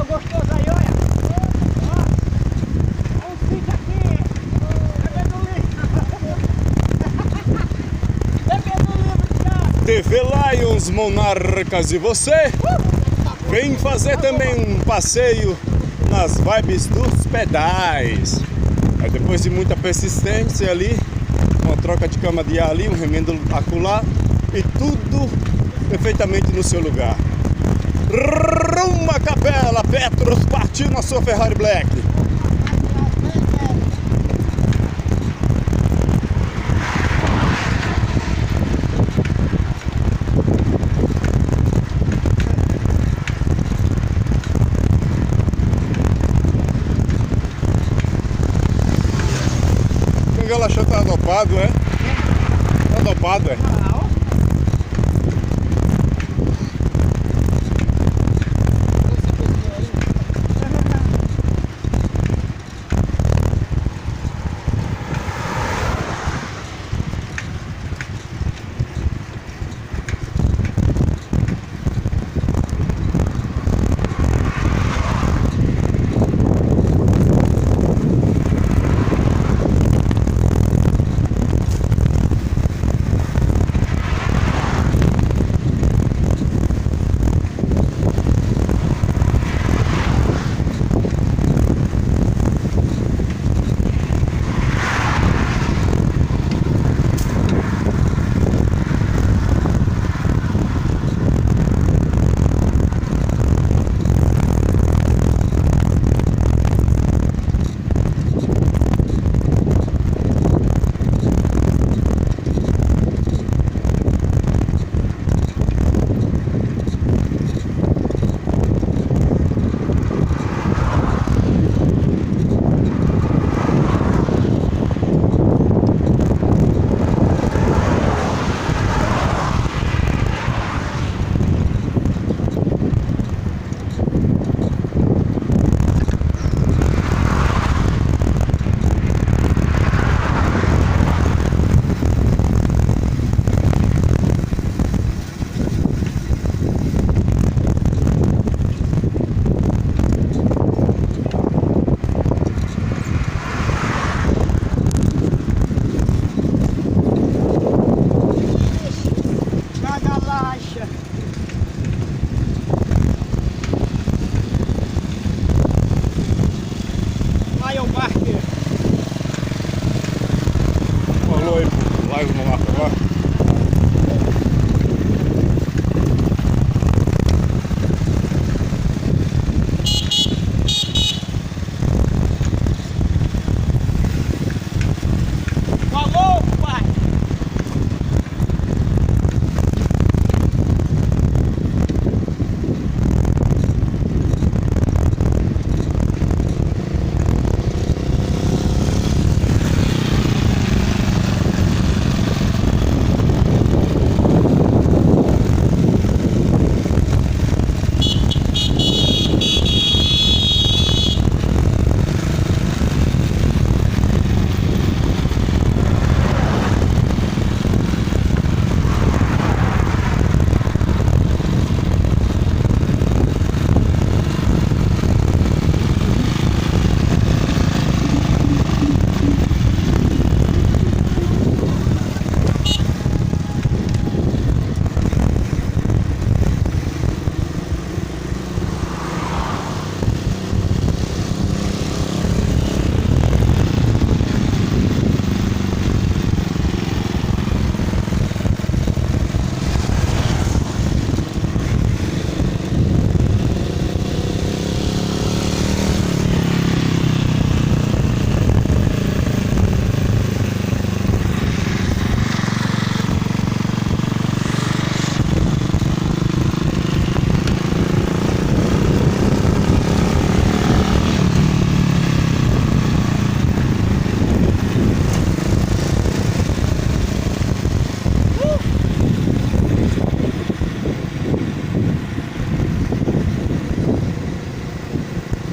gostoso aí, olha. Ó uns bichos aqui. Bebendo livro. Bebendo livro, já. TV Lions Monarcas e você vem fazer também um passeio nas vibes dos pedais. Aí depois de muita persistência ali, uma troca de cama de ar ali, um remendo acolá e tudo perfeitamente no seu lugar. Rumo à Capela, Petros partiu na sua Ferrari Black. O Galachão tá adopado, é? Tá adopado, é?